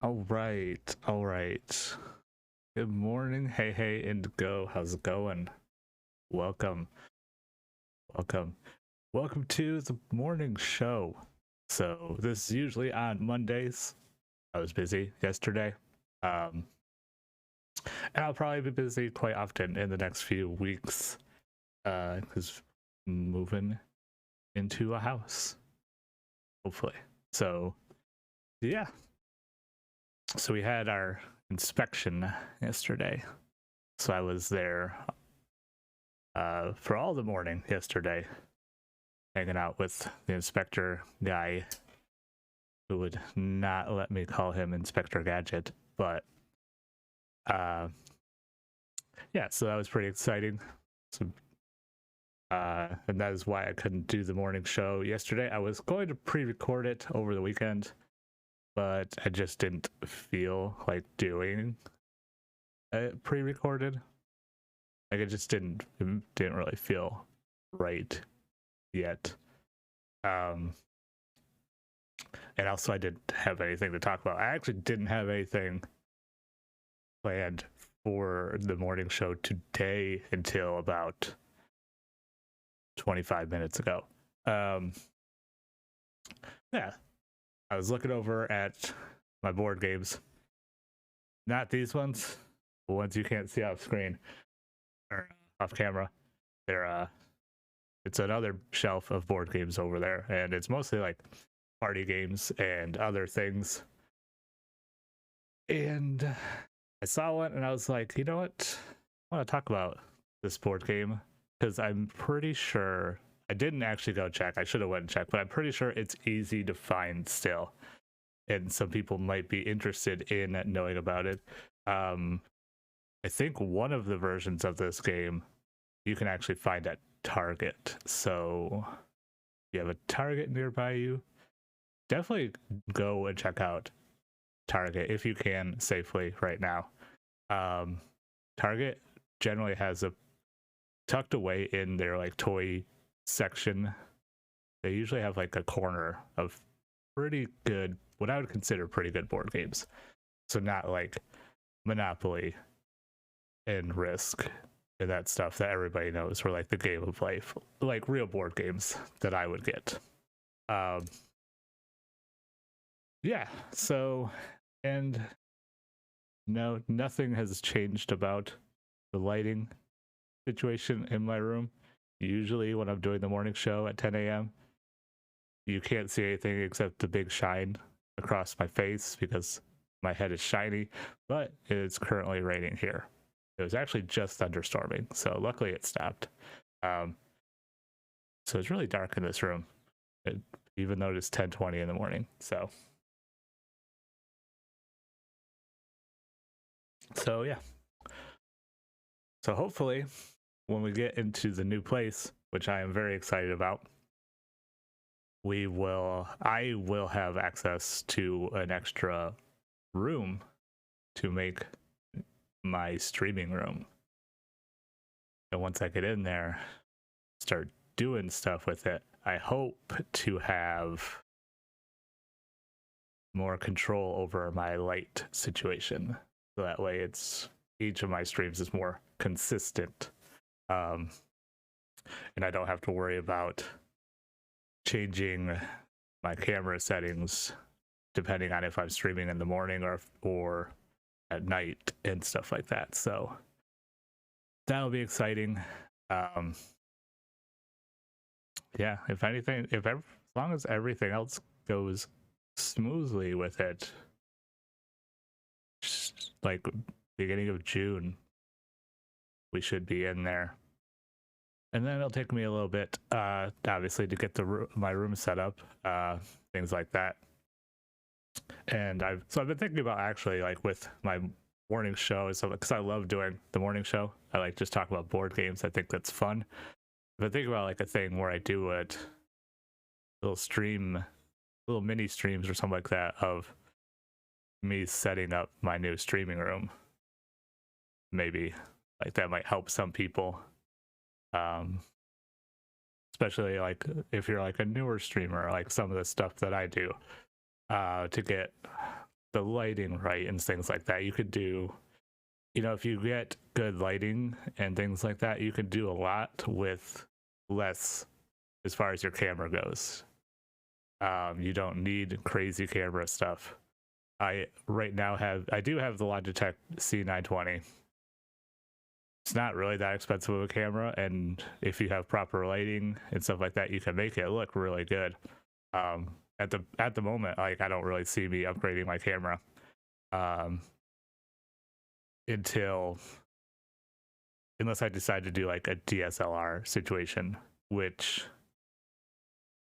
All right, all right. Good morning, hey, Indigo. How's it going? Welcome, welcome, welcome to the morning show. So this is usually on Mondays. I was busy yesterday, um, and I'll probably be busy quite often in the next few weeks, because moving into a house, hopefully. So yeah, so we had our inspection yesterday. So I was there for all the morning yesterday, hanging out with the inspector guy who would not let me call him Inspector Gadget. But yeah, so that was pretty exciting. So, and that is why I couldn't do the morning show yesterday. I was going to pre-record it over the weekend, but I just didn't feel like doing it pre-recorded. Like it just didn't really feel right yet. And also I didn't have anything to talk about. I actually didn't have anything planned for the morning show today until about 25 minutes ago. Yeah, I was looking over at my board games. Not these ones, the ones you can't see off screen or off camera. They're it's another shelf of board games over there, and it's mostly like party games and other things. And I saw one and I was like, you know what? I want to talk about this board game because I'm pretty sure I didn't actually go check. I should have went and checked, but I'm pretty sure it's easy to find still. And some people might be interested in knowing about it. I think one of the versions of this game you can actually find at Target. So if you have a Target nearby you, definitely go and check out Target if you can safely right now. Target generally has a tucked away in their like toy section. They usually have like a corner of pretty good, what I would consider pretty good board games. So not like Monopoly and Risk and that stuff that everybody knows, or like the Game of Life, like real board games that I would get. Yeah, so, and no, nothing has changed about the lighting situation in my room. Usually when I'm doing the morning show at 10 a.m., you can't see anything except the big shine across my face because my head is shiny, but it's currently raining here. It was actually just thunderstorming, so luckily it stopped. So it's really dark in this room, even though it's 10:20 in the morning. So yeah. So hopefully when we get into the new place, which I am very excited about, I will have access to an extra room to make my streaming room. And once I get in there, start doing stuff with it, I hope to have more control over my light situation. So that way each of my streams is more consistent. And I don't have to worry about changing my camera settings depending on if I'm streaming in the morning or at night and stuff like that. So that'll be exciting. Yeah, if anything, as long as everything else goes smoothly with it, like beginning of June, we should be in there. And then it'll take me a little bit, obviously, to get my room set up, things like that. And I've been thinking about actually like with my morning show, so because I love doing the morning show, I like just talk about board games. I think that's fun. If I think about like a thing where I do it, little mini streams or something like that of me setting up my new streaming room, maybe like that might help some people, especially like if you're like a newer streamer, like some of the stuff that I do, to get the lighting right and things like that, you could do, if you get good lighting and things like that, you can do a lot with less as far as your camera goes. You don't need crazy camera stuff. I do have the Logitech C920. It's not really that expensive of a camera, and if you have proper lighting and stuff like that, you can make it look really good. At the moment, like, I don't really see me upgrading my camera unless I decide to do like a DSLR situation, which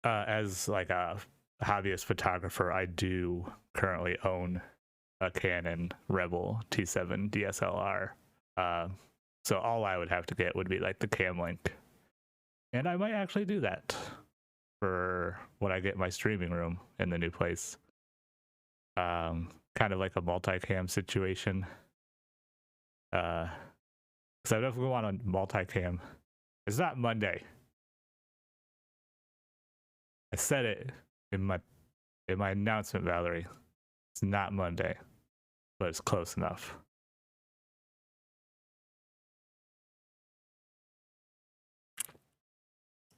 as like a hobbyist photographer, I do currently own a Canon Rebel T7 DSLR. So all I would have to get would be like the cam link, and I might actually do that for when I get my streaming room in the new place. Kind of like a multicam situation. Because I definitely want a multicam. It's not Monday. I said it in my announcement, Valerie. It's not Monday, but it's close enough.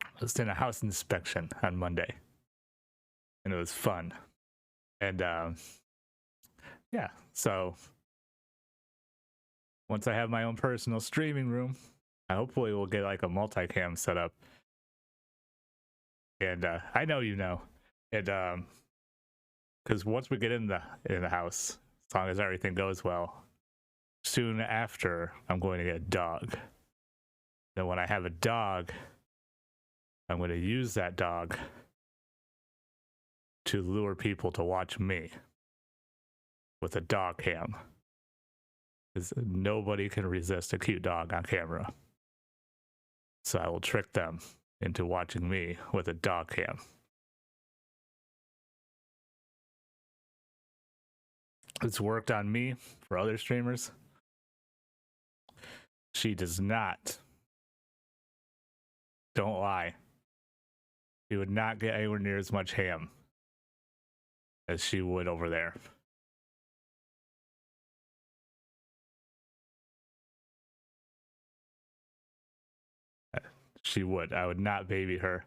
I was in a house inspection on Monday, and it was fun. And yeah, so once I have my own personal streaming room, I hopefully will get like a multicam set up. And I know and because once we get in the house, as long as everything goes well, soon after I'm going to get a dog. Then when I have a dog, I'm going to use that dog to lure people to watch me with a dog cam. Because nobody can resist a cute dog on camera. So I will trick them into watching me with a dog cam. It's worked on me for other streamers. She does not. Don't lie. She would not get anywhere near as much ham as she would over there. She would. I would not baby her.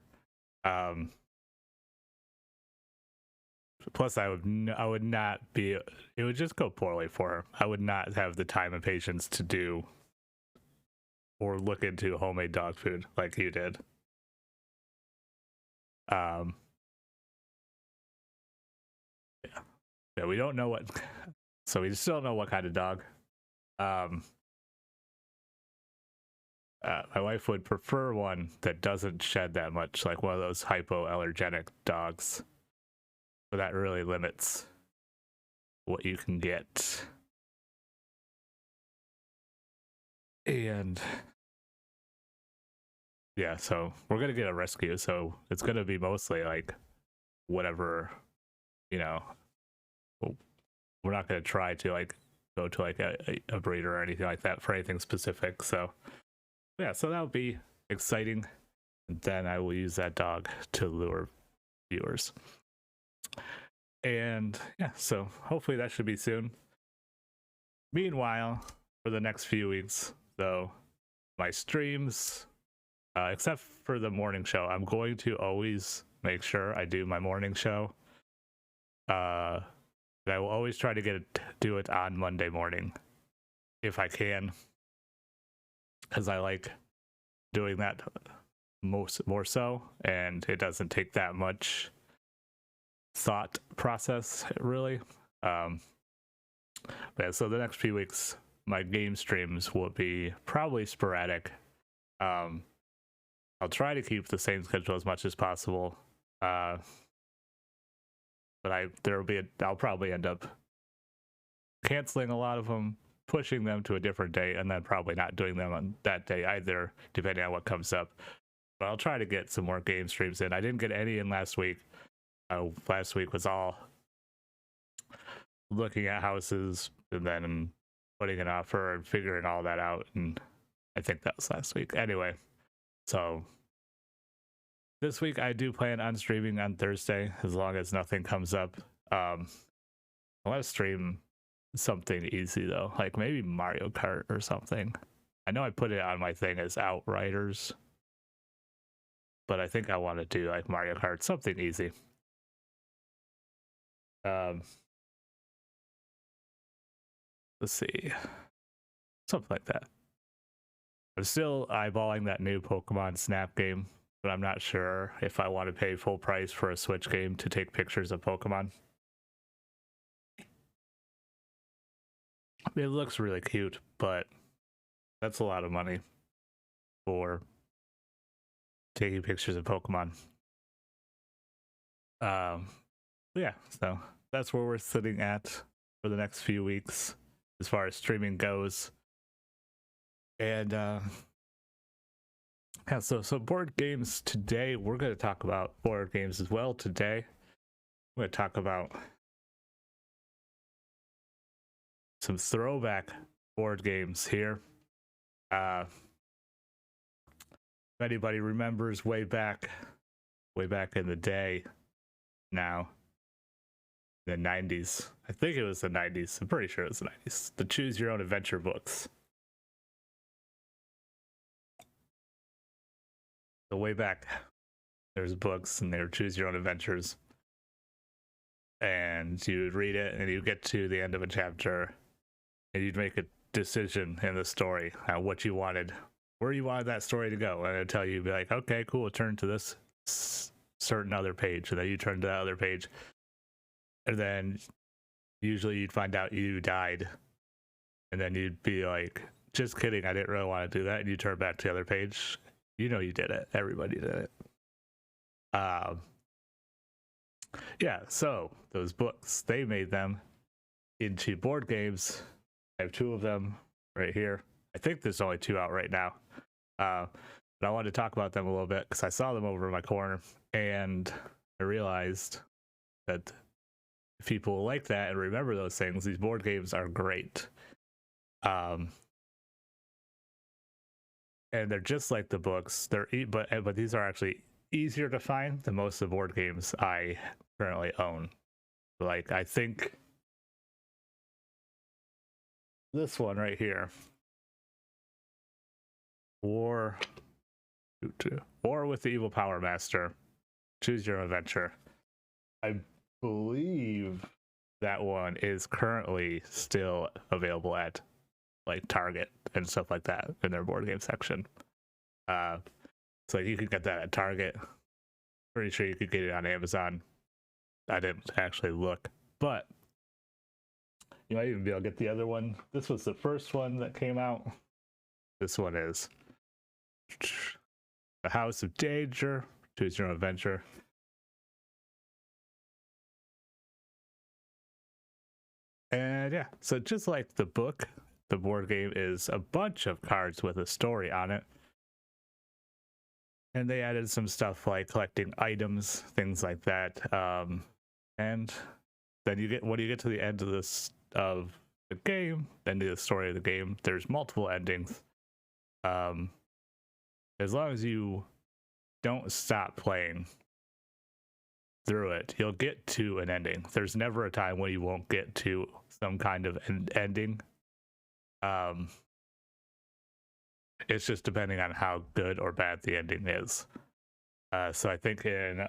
Plus, I would not be. It would just go poorly for her. I would not have the time and patience to do or look into homemade dog food like you did. Yeah. We don't know what. So we still don't know what kind of dog. My wife would prefer one that doesn't shed that much, like one of those hypoallergenic dogs. So that really limits what you can get. And yeah, so we're gonna get a rescue, so it's gonna be mostly like whatever, we're not gonna try to like go to like a breeder or anything like that for anything specific. So yeah, so that'll be exciting. And then I will use that dog to lure viewers. And yeah, so hopefully that should be soon. Meanwhile, for the next few weeks, though, my streams, except for the morning show, I'm going to always make sure I do my morning show. I will always try to do it on Monday morning if I can, because I like doing that more so, and it doesn't take that much thought process really. But so the next few weeks, my game streams will be probably sporadic. I'll try to keep the same schedule as much as possible. But I'll probably end up canceling a lot of them, pushing them to a different day, and then probably not doing them on that day either, depending on what comes up. But I'll try to get some more game streams in. I didn't get any in last week. Last week was all looking at houses and then putting an offer and figuring all that out, and I think that was last week. Anyway, so this week I do plan on streaming on Thursday as long as nothing comes up. I want to stream something easy though, like maybe Mario Kart or something. I know I put it on my thing as Outriders, but I think I want to do like Mario Kart, something easy. Let's see, something like that. I'm still eyeballing that new Pokemon Snap game, but I'm not sure if I want to pay full price for a Switch game to take pictures of Pokemon. It looks really cute, but that's a lot of money for taking pictures of Pokemon. Yeah, so that's where we're sitting at for the next few weeks as far as streaming goes. And yeah, so board games today. We're going to talk about board games as well today. I'm going to talk about some throwback board games here. If anybody remembers way back in the day now, the 90s. I think it was the 90s. I'm pretty sure it was the 90s. The Choose Your Own Adventure books. So way back, there's books and they were Choose Your Own Adventures. And you'd read it and you'd get to the end of a chapter and you'd make a decision in the story on what you wanted, where you wanted that story to go. And it'd tell you, be like, okay, cool, turn to this certain other page. And then you turn to that other page. And then usually you'd find out you died. And then you'd be like, just kidding, I didn't really want to do that. And you turn back to the other page. You know you did it. Everybody did it. Yeah, so those books, they made them into board games. I have two of them right here. I think there's only two out right now. But I wanted to talk about them a little bit because I saw them over in my corner and I realized that if people like that and remember those things, these board games are great. And they're just like the books. But these are actually easier to find than most of the board games I currently own. Like, I think this one right here, War with the Evil Power Master, Choose Your Own Adventure. I believe that one is currently still available at like Target and stuff like that in their board game section. So you could get that at Target. Pretty sure you could get it on Amazon. I didn't actually look, but you might even be able to get the other one. This was the first one that came out. This one is The House of Danger, Choose Your Own Adventure. And yeah, so just like the book, the board game is a bunch of cards with a story on it. And they added some stuff like collecting items, things like that. And then when you get to the end of the game, end of the story of the game, there's multiple endings. As long as you don't stop playing through it, you'll get to an ending. There's never a time when you won't get to some kind of ending. It's just depending on how good or bad the ending is. So I think in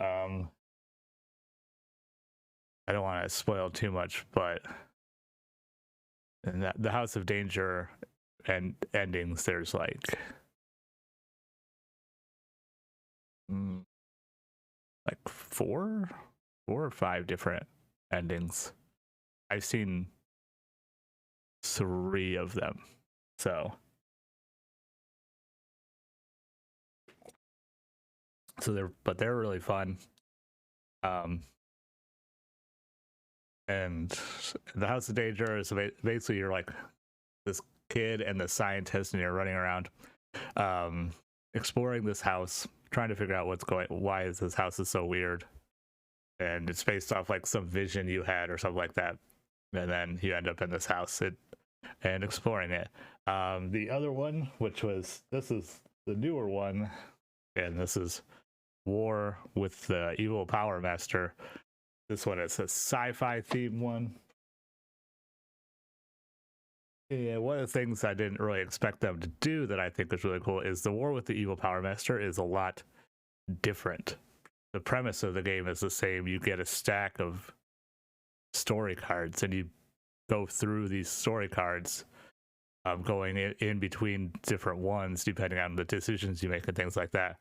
I don't want to spoil too much, but in the House of Danger and endings, there's like 4 or 5 different endings. I've seen 3 of them. So they're really fun. And the House of Danger is basically you're like this kid and the scientist, and you're running around exploring this house, trying to figure out why is this house is so weird. And it's based off like some vision you had or something like that. And then you end up in this house and exploring it. The other one, this is the newer one, and this is War with the Evil Power Master. This one is a sci-fi themed one. Yeah, one of the things I didn't really expect them to do that I think is really cool is the war with the evil Power Master is a lot different. The premise of the game is the same. You get a stack of story cards and you go through these story cards, going in between different ones depending on the decisions you make and things like that.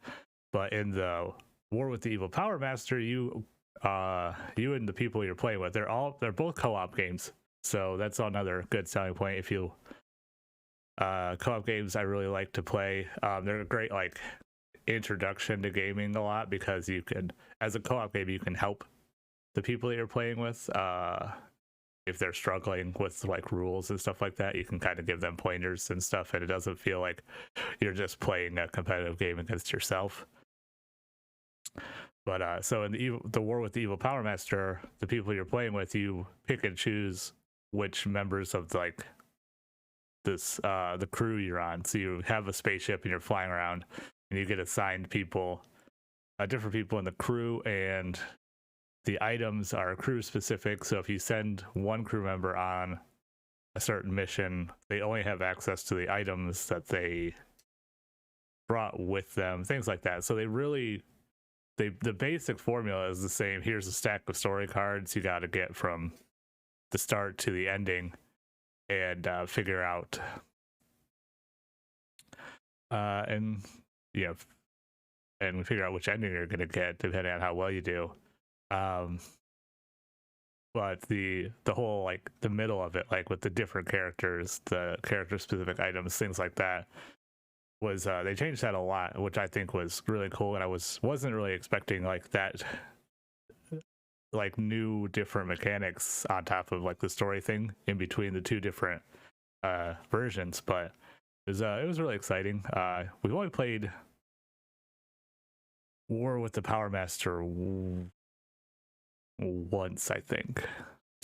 But in the war with the evil Power Master, you and the people you're playing with, they're both co-op games. So that's another good selling point. If you co-op games I really like to play. They're a great like introduction to gaming a lot because you can, as a co-op game, you can help the people that you're playing with. If they're struggling with like rules and stuff like that, you can kind of give them pointers and stuff, and it doesn't feel like you're just playing a competitive game against yourself. But so in the war with the evil Power Master, the people you're playing with, you pick and choose which members of like this the crew you're on. So you have a spaceship and you're flying around, and you get assigned people, different people in the crew, and the items are crew specific. So if you send one crew member on a certain mission, they only have access to the items that they brought with them, things like that. So the basic formula is the same. Here's a stack of story cards you got to get from the start to the ending, and figure out and figure out which ending you're going to get depending on how well you do. But the whole like the middle of it, like with the different characters, the character specific items, things like that, was they changed that a lot, which I think was really cool. And I wasn't really expecting like that, like new different mechanics on top of like the story thing in between the two different versions. But it was really exciting. We've only played War with the Power Master once, I think.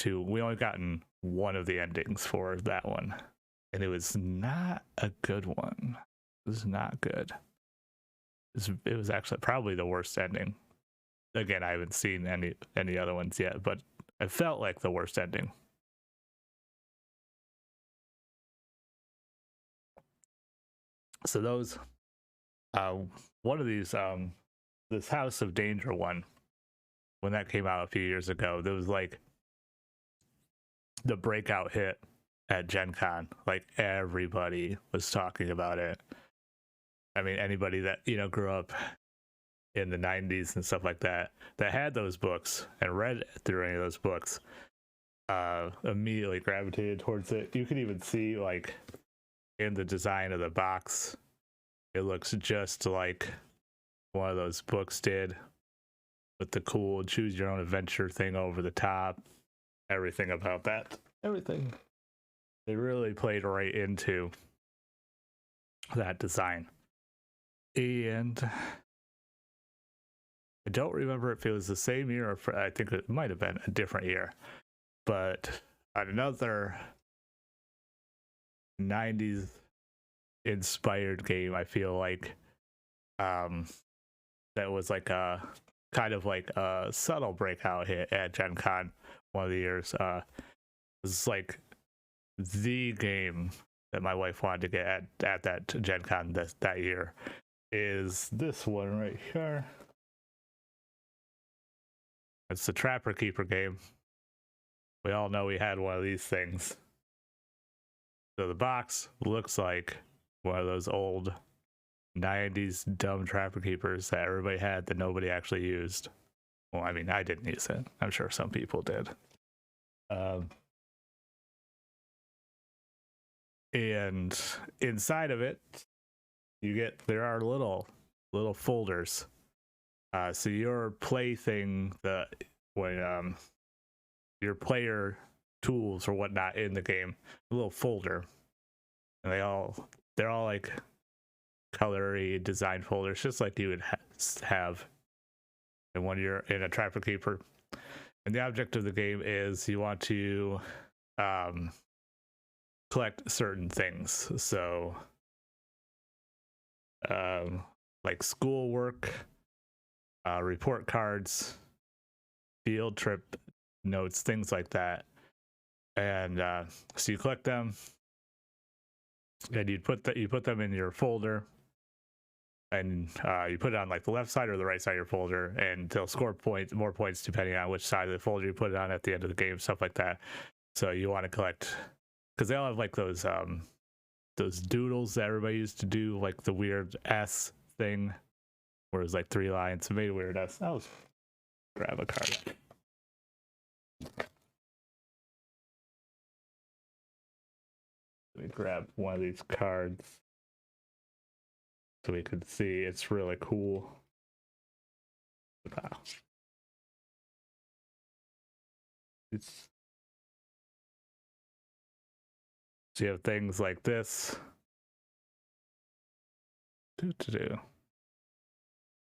We only gotten one of the endings for that one, and it was not a good one. It was not good. It was actually probably the worst ending. Again, I haven't seen any other ones yet, but it felt like the worst ending. So those, one of these, this House of Danger one, when that came out a few years ago, there was like the breakout hit at Gen Con. Like everybody was talking about it. I mean, anybody that grew up in the 90s and stuff like that had those books and read through any of those books, immediately gravitated towards it. You could even see like in the design of the box, it looks just like one of those books did, with the cool choose your own adventure thing over the top. Everything about that, everything, they really played right into that design. And I don't remember if it was the same year or I think it might have been a different year, but another 90s inspired game, I feel like, that was like a kind of like a subtle breakout hit at Gen Con one of the years. It was like the game that my wife wanted to get at that Gen Con that year is this one right here. It's the Trapper Keeper game. We all know we had one of these things. So the box looks like one of those old 90s dumb Trapper Keepers that everybody had that nobody actually used. Well, I mean, I didn't use it. I'm sure some people did. And inside of it, there are little folders. So your plaything, when your player tools or whatnot in the game, a little folder, and they're all like colory design folders, just like you would have and when you're in a Trapper Keeper. And the object of the game is you want to collect certain things. So like schoolwork, report cards, field trip notes, things like that. And so you collect them, and you put them in your folder, and you put it on like the left side or the right side of your folder, and they'll score more points depending on which side of the folder you put it on at the end of the game, stuff like that. So you want to collect, because they all have like those doodles that everybody used to do, like the weird S thing where it was like 3 lines. It made a weird S. I'll grab a card. Let me grab one of these cards so we can see. It's really cool. Wow. So you have things like this.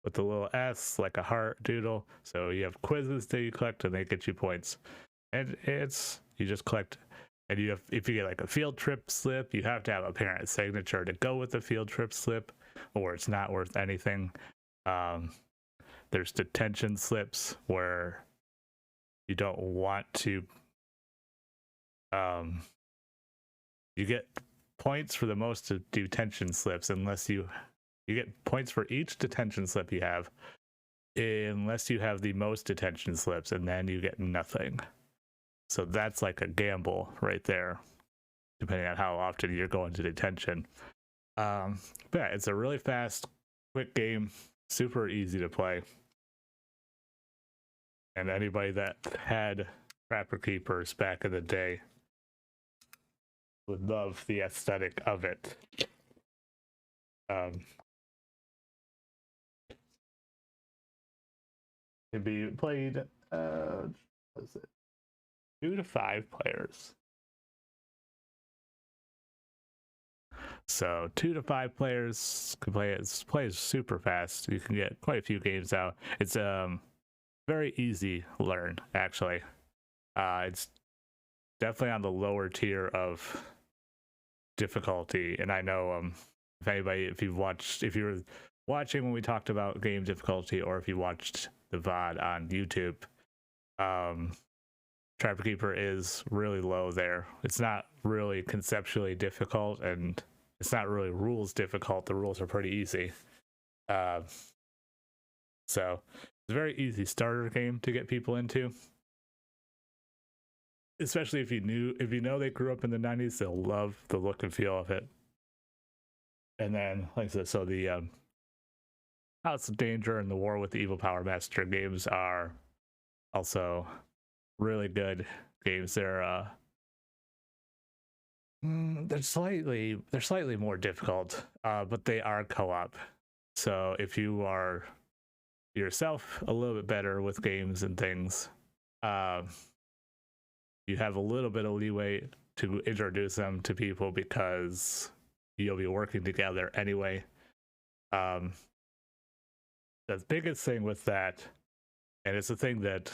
With the little S, like a heart doodle. So you have quizzes that you collect and they get you points. And you just collect, and if you get like a field trip slip, you have to have a parent signature to go with the field trip slip, or it's not worth anything. There's detention slips where you don't want to, you get points for the most detention slips unless you get points for each detention slip you have, unless you have the most detention slips, and then you get nothing. So that's like a gamble right there, depending on how often you're going to detention. But yeah, it's a really fast, quick game, super easy to play. And anybody that had Trapper Keepers back in the day would love the aesthetic of it. To be played, what is it? 2 to 5 players. So 2 to 5 players can play it. It plays super fast. You can get quite a few games out. It's very easy to learn, actually. It's definitely on the lower tier of difficulty. And I know if you were watching when we talked about game difficulty, or if you watched the VOD on YouTube, Trapper Keeper is really low there. It's not really conceptually difficult, and it's not really rules difficult. The rules are pretty easy. So it's a very easy starter game to get people into. Especially if you know they grew up in the 90s, they'll love the look and feel of it. And then, like I said, so the House of Danger and the War with the Evil Power Master games are also really good games. They're slightly more difficult, but they are co-op. So if you are yourself a little bit better with games and things, you have a little bit of leeway to introduce them to people because you'll be working together anyway. The biggest thing with that, and it's a thing that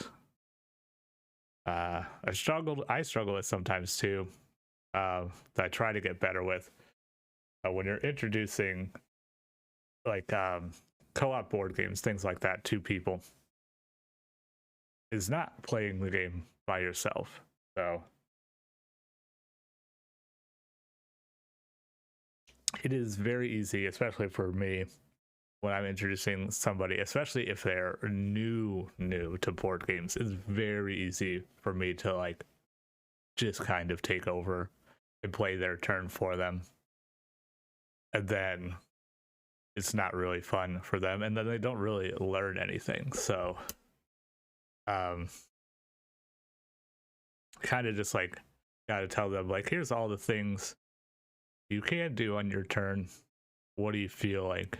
I struggle with sometimes too, that I try to get better with, when you're introducing like co-op board games, things like that, to people, is not playing the game by yourself. So it is very easy, especially for me, when I'm introducing somebody, especially if they're new to board games. It's very easy for me to like just kind of take over and play their turn for them, and then it's not really fun for them, and then they don't really learn anything. So kind of just like gotta tell them, like, here's all the things you can do on your turn. What do you feel like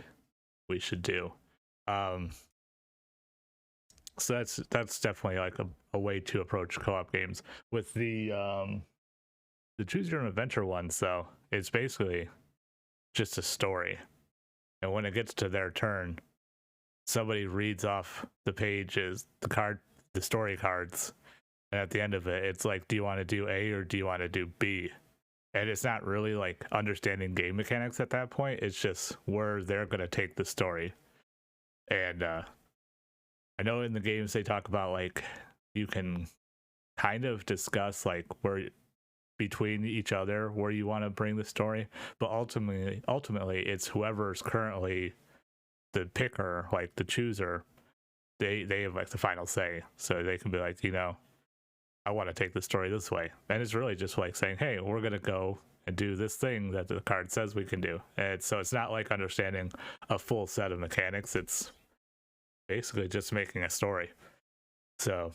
we should do? So that's definitely like a way to approach co-op games. With the choose your own adventure ones, though, it's basically just a story, and when it gets to their turn, somebody reads off the pages, the story cards, and at the end of it, it's like, do you want to do A or do you want to do B? And it's not really like understanding game mechanics at that point. It's just where they're going to take the story. And I know in the games they talk about, like, you can kind of discuss like where between each other where you want to bring the story, but ultimately it's whoever's currently the picker, like the chooser. They have like the final say, so they can be like, I want to take the story this way, and it's really just like saying, hey, we're gonna go and do this thing that the card says we can do. And so it's not like understanding a full set of mechanics. It's basically just making a story. So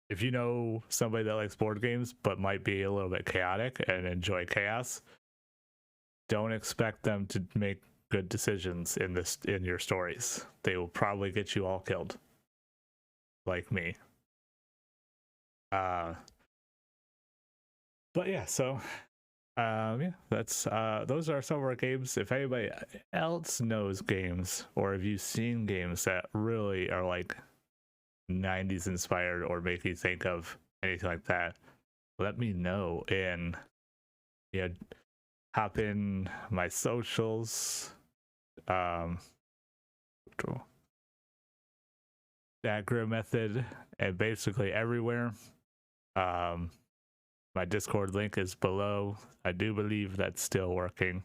if you know somebody that likes board games but might be a little bit chaotic and enjoy chaos, don't expect them to make good decisions in your stories. They will probably get you all killed, like me. But yeah, so that's those are some of our games. If anybody else knows games, or have you seen games that really are like 90s inspired or make you think of anything like that, let me know. And hop in my socials, Aggro Method, and basically everywhere. My Discord link is below. I do believe that's still working.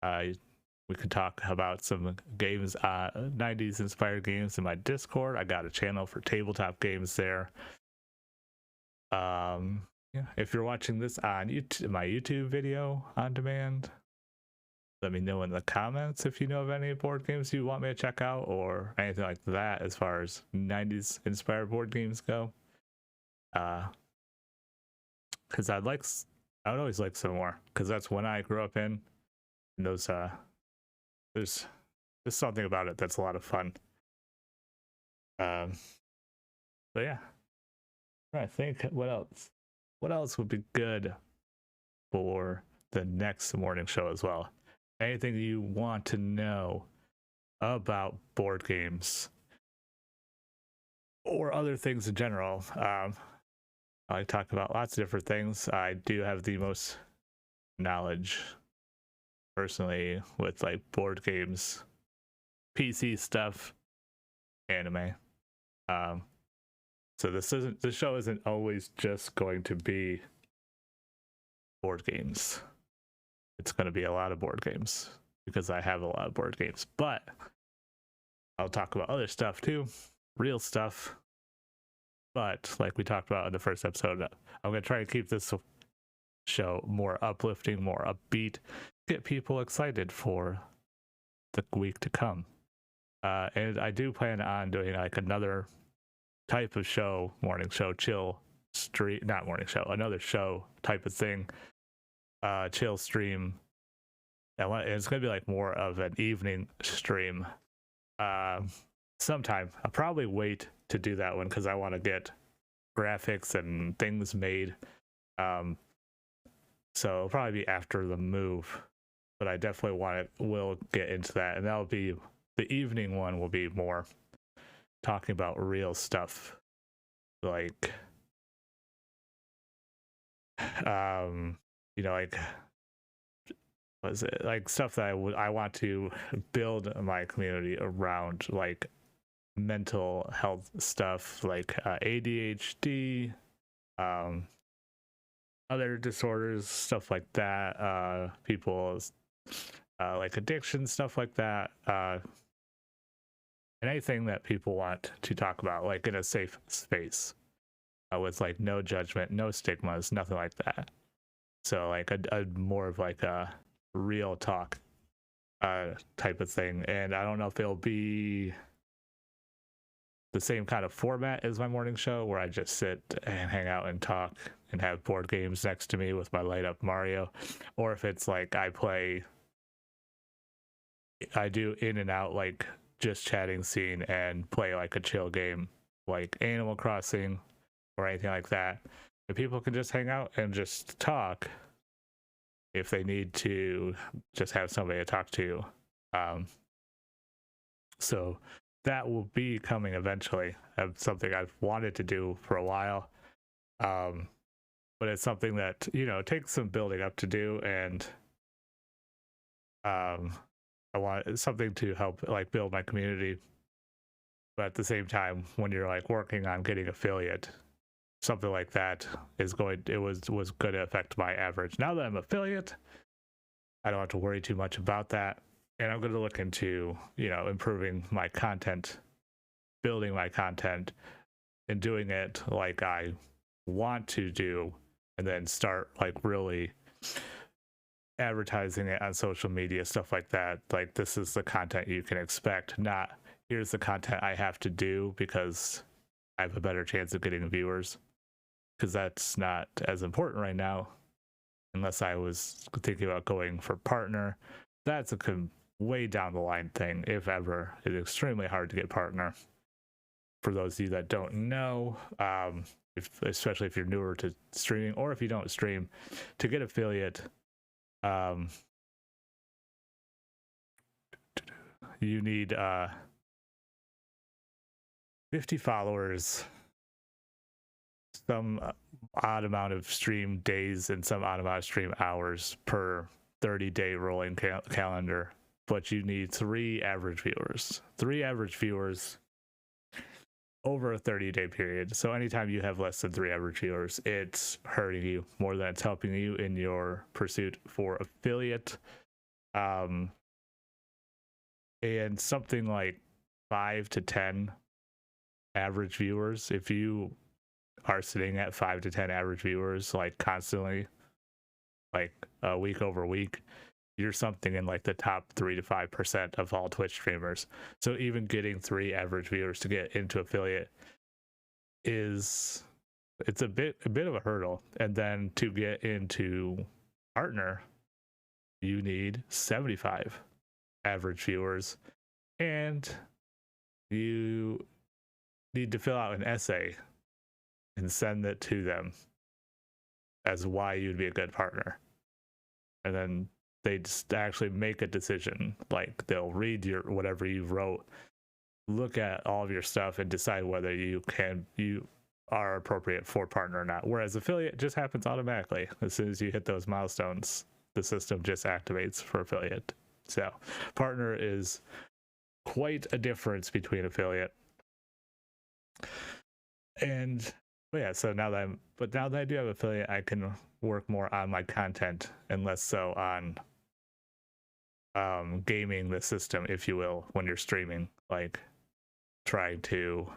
We could talk about some games, 90s inspired games in my Discord. I got a channel for tabletop games there. If you're watching this on my YouTube video on demand, let me know in the comments if you know of any board games you want me to check out or anything like that as far as 90s inspired board games go. Because I would always like some more, because that's when I grew up in. And those there's something about it that's a lot of fun. But yeah, I think what else would be good for the next morning show as well. Anything you want to know about board games or other things in general. I talk about lots of different things. I do have the most knowledge personally with like board games, PC stuff, anime. So the show isn't always just going to be board games. It's going to be a lot of board games because I have a lot of board games, but I'll talk about other stuff too, real stuff. But like we talked about in the first episode, I'm going to try to keep this show more uplifting, more upbeat, get people excited for the week to come. And I do plan on doing like another type of show, morning show, chill stream, not morning show, another show type of thing, chill stream. And it's going to be like more of an evening stream. Sometime I'll probably wait to do that one because I want to get graphics and things made. So it'll probably be after the move, but I definitely will get into that, and that'll be the evening one. Will be more talking about real stuff, like like was it like stuff that I want to build my community around, like mental health stuff, like ADHD, other disorders, stuff like that, people like addiction, stuff like that, and anything that people want to talk about, like in a safe space, with like no judgment, no stigmas, nothing like that. So like a more of like a real talk type of thing. And I don't know if it'll be the same kind of format as my morning show where I just sit and hang out and talk and have board games next to me with my light up Mario, or if it's like I do in and out, like just chatting scene and play like a chill game like Animal Crossing or anything like that. And people can just hang out and just talk if they need to just have somebody to talk to. So that will be coming eventually. Something I've wanted to do for a while. But it's something that, takes some building up to do, and I want something to help like build my community. But at the same time, when you're like working on getting affiliate something like that was going to affect my average. Now that I'm affiliate, I don't have to worry too much about that. And I'm going to look into, improving my content, building my content, and doing it like I want to do, and then start like really advertising it on social media, stuff like that. Like, this is the content you can expect, not here's the content I have to do because I have a better chance of getting viewers, because that's not as important right now. Unless I was thinking about going for partner, that's a way down the line thing, if ever. It's extremely hard to get partner. For those of you that don't know, especially if you're newer to streaming, or if you don't stream, to get affiliate, you need 50 followers, some odd amount of stream days, and some odd amount of stream hours per 30-day rolling calendar. But you need 3 average viewers. 3 average viewers over a 30-day period. So anytime you have less than 3 average viewers, it's hurting you more than it's helping you in your pursuit for affiliate. And something like 5 to 10 average viewers, if you are sitting at 5 to 10 average viewers like constantly, like week over week, you're something in like the top 3 to 5% of all Twitch streamers. So even getting 3 average viewers to get into affiliate it's a bit of a hurdle. And then to get into partner, you need 75 average viewers, and you need to fill out an essay and send it to them as why you'd be a good partner. And then they just actually make a decision. Like, they'll read your whatever you wrote, look at all of your stuff, and decide whether you are appropriate for partner or not. Whereas affiliate just happens automatically. As soon as you hit those milestones, the system just activates for affiliate. So partner is quite a difference between affiliate. And yeah, so now that I do have affiliate, I can work more on my content and less so on gaming the system, if you will, when you're streaming, like trying to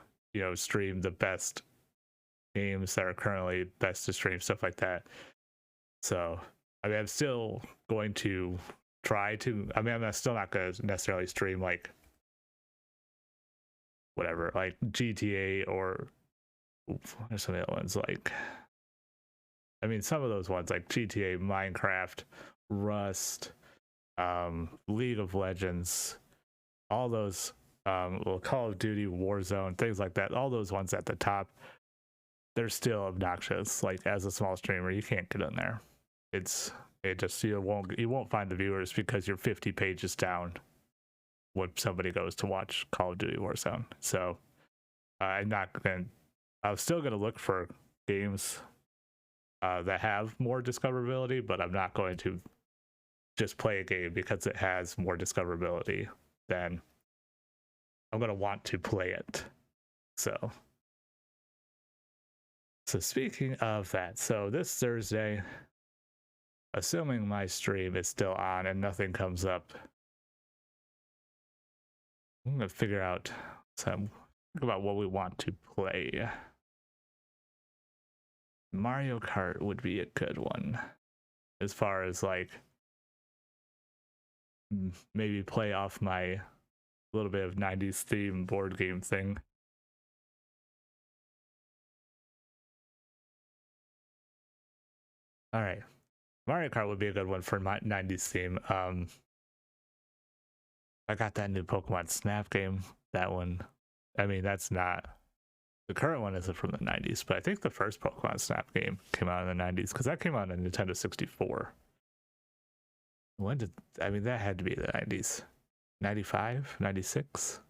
stream the best games that are currently best to stream, stuff like that. So I mean, I'm still going to try to, I'm still not going to necessarily stream like whatever, like GTA or there's some other ones, like some of those ones like GTA, Minecraft, Rust, League of Legends, all those, Call of Duty, Warzone, things like that. All those ones at the top, they're still obnoxious. Like, as a small streamer, you can't get in there. You won't find the viewers because you're 50 pages down when somebody goes to watch Call of Duty Warzone. So I'm still gonna look for games that have more discoverability, but I'm not going to just play a game because it has more discoverability. Then I'm gonna want to play it. So speaking of that, so this Thursday, assuming my stream is still on and nothing comes up, I'm gonna figure out about what we want to play. Mario Kart would be a good one, as far as like maybe play off my little bit of 90s theme board game thing. All right, Mario Kart would be a good one for my 90s theme. I got that new Pokemon Snap game. That one, that's not the current one, isn't from the 90s, but I think the first Pokemon Snap game came out in the 90s, because that came out on Nintendo 64. That had to be the 90s. 95, 96,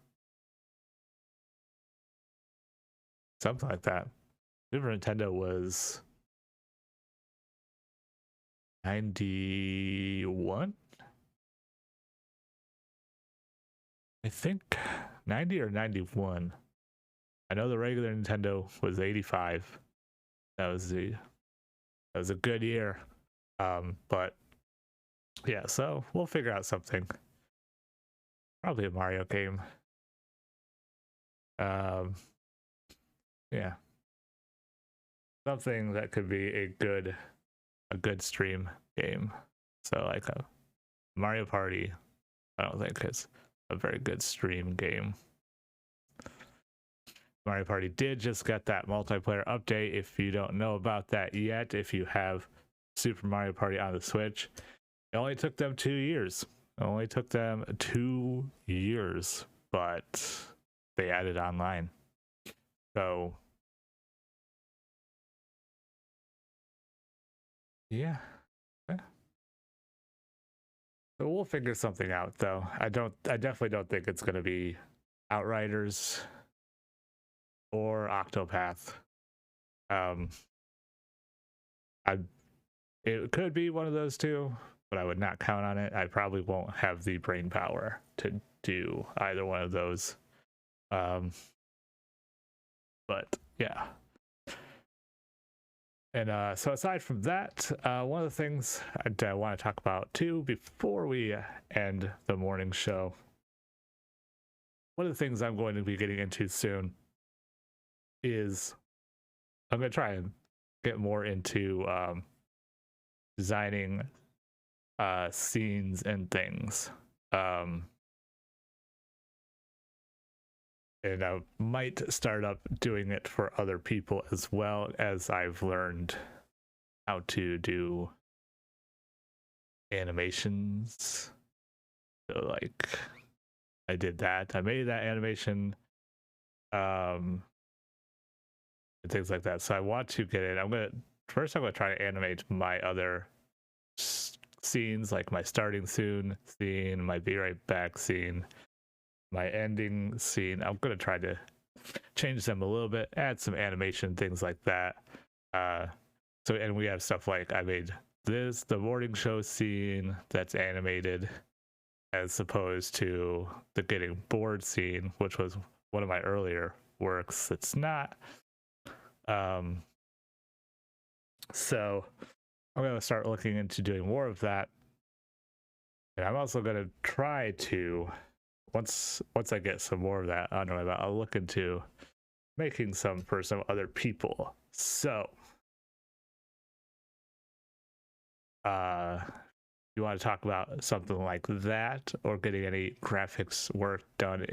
something like that. Super Nintendo was 91, I think. 90 or 91. I know the regular Nintendo was 85. That was a good year. But yeah, so we'll figure out something. Probably a Mario game. Yeah, something that could be a good stream game. So like a Mario Party, I don't think it's a very good stream game. Mario Party did just get that multiplayer update. If you don't know about that yet, if you have Super Mario Party on the Switch, it only took them 2 years. But they added online. So yeah. So we'll figure something out though. I definitely don't think it's gonna be Outriders or Octopath. It could be one of those two, but I would not count on it. I probably won't have the brain power to do either one of those. But yeah. And so aside from that, one of the things I want to talk about too before we end the morning show, one of the things I'm going to be getting into soon is I'm going to try and get more into designing scenes and things. And I might start up doing it for other people as well, as I've learned how to do animations. So like I did that. I made that animation. And things like that. So I want to get it. I'm gonna try to animate my other scenes, like my starting scene, my be right back scene, my ending scene. I'm gonna try to change them a little bit, add some animation, things like that. And we have stuff like I made the morning show scene that's animated, as opposed to the getting bored scene, which was one of my earlier works. It's not. So I'm gonna start looking into doing more of that, and I'm also gonna try to once I get some more of that under my belt, I'll look into making some for some other people. So you want to talk about something like that, or getting any graphics work done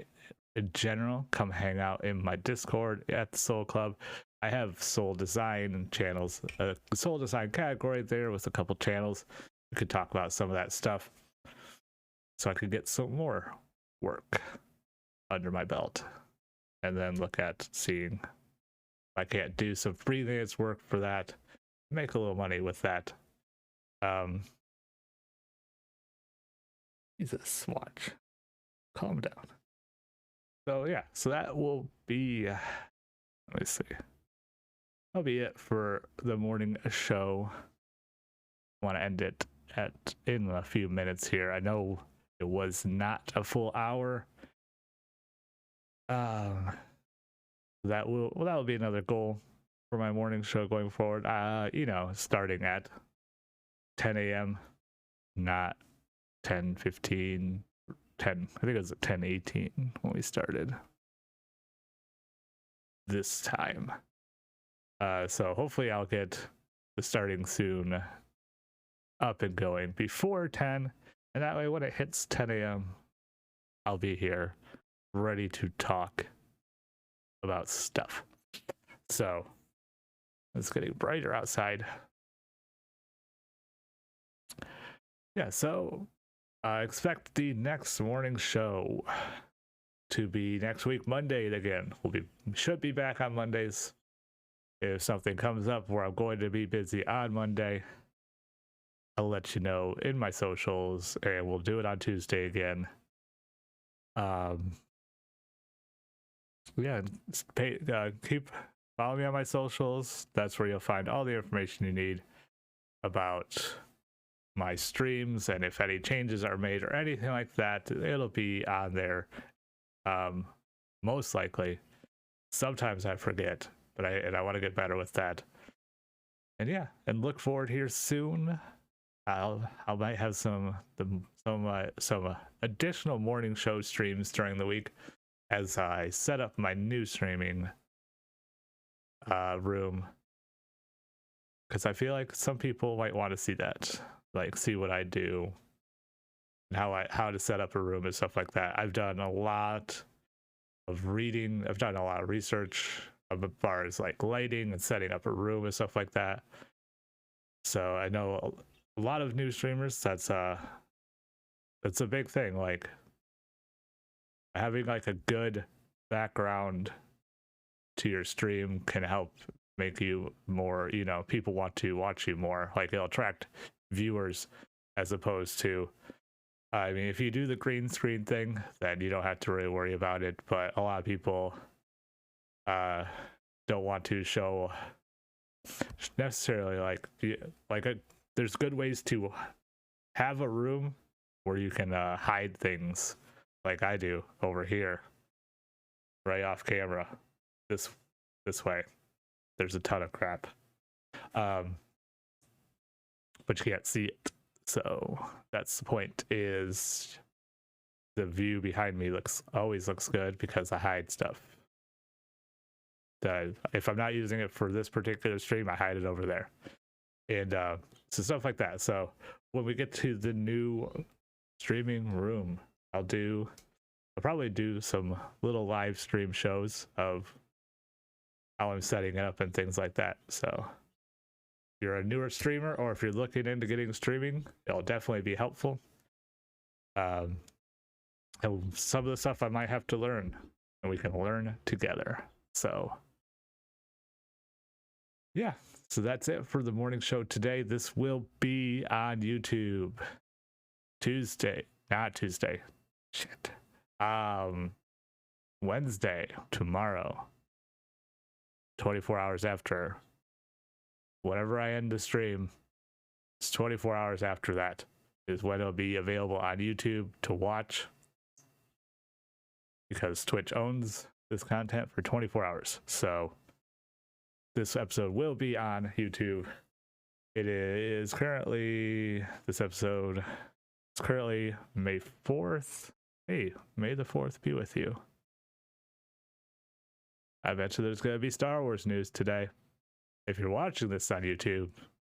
in general, come hang out in my Discord at the Soul Club. I have soul design channels, a soul design category there with a couple channels. We could talk about some of that stuff, so I could get some more work under my belt, and then look at seeing if I can't do some freelance work for that, make a little money with that. Jesus, watch, calm down. So yeah, so that will be. Let me see. That'll be it for the morning show. I want to end it in a few minutes here. I know it was not a full hour. That will be another goal for my morning show going forward. Starting at 10 a.m., not 10:15, 10. I think it was at 10:18 when we started this time. So hopefully I'll get the starting soon up and going before 10, and that way when it hits 10 a.m. I'll be here ready to talk about stuff. So it's getting brighter outside. Yeah, so expect the next morning show to be next week, Monday again. We should be back on Mondays. If something comes up where I'm going to be busy on Monday, I'll let you know in my socials, and we'll do it on Tuesday again. Keep following me on my socials. That's where you'll find all the information you need about my streams, and if any changes are made or anything like that, it'll be on there. Most likely. Sometimes I forget, but I want to get better with that. And yeah, and look forward here soon. I might have some additional morning show streams during the week as I set up my new streaming room, because I feel like some people might want to see that, like see what I do and how to set up a room and stuff like that. I've done a lot of reading. I've done a lot of research as far as like lighting and setting up a room and stuff like that. So I know a lot of new streamers. That's a big thing. Like having like a good background to your stream can help make you more, people want to watch you more. Like it'll attract viewers as opposed to, I mean, if you do the green screen thing, then you don't have to really worry about it. But a lot of people don't want to show necessarily there's good ways to have a room where you can hide things, like I do over here, right off camera. This way, there's a ton of crap, but you can't see it. So that's the point. Is the view behind me always looks good because I hide stuff. If I'm not using it for this particular stream, I hide it over there, and so stuff like that. So when we get to the new streaming room, I'll probably do some little live stream shows of how I'm setting it up and things like that. So if you're a newer streamer, or if you're looking into getting streaming, it'll definitely be helpful. And some of the stuff I might have to learn, and we can learn together. So yeah, so that's it for the morning show today. This will be on YouTube Wednesday, tomorrow, 24 hours after. Whenever I end the stream, it's 24 hours after that is when it'll be available on YouTube to watch, because Twitch owns this content for 24 hours. So this episode will be on YouTube. It is currently, this episode is currently May 4th. Hey, May the 4th be with you. I bet you there's going to be Star Wars news today. If you're watching this on YouTube,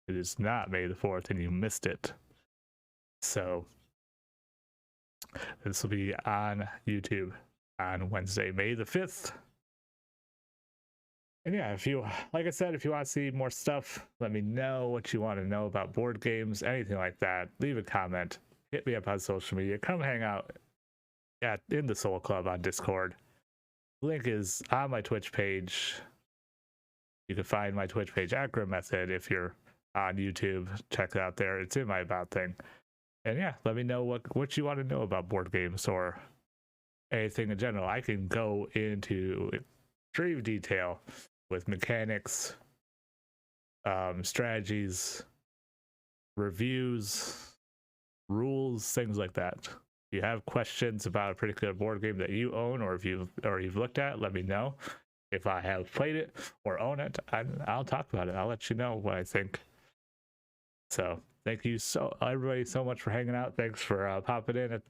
it is not May the 4th and you missed it. So this will be on YouTube on Wednesday, May the 5th. And yeah, like I said, if you want to see more stuff, let me know what you want to know about board games, anything like that. Leave a comment. Hit me up on social media. Come hang out in the Soul Club on Discord. Link is on my Twitch page. You can find my Twitch page, Acro Method. If you're on YouTube, check it out there. It's in my about thing. And yeah, let me know what you want to know about board games or anything in general. I can go into extreme detail with mechanics, strategies, reviews, rules, things like that. If you have questions about a particular board game that you own or you've looked at, let me know. If I have played it or own it, I'll talk about it. I'll let you know what I think. So thank you everybody so much for hanging out. Thanks for popping in at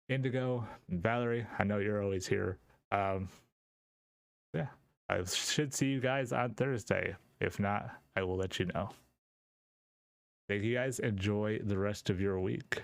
Indigo and Valerie. I know you're always here. Yeah, I should see you guys on Thursday. If not, I will let you know. Thank you guys. Enjoy the rest of your week.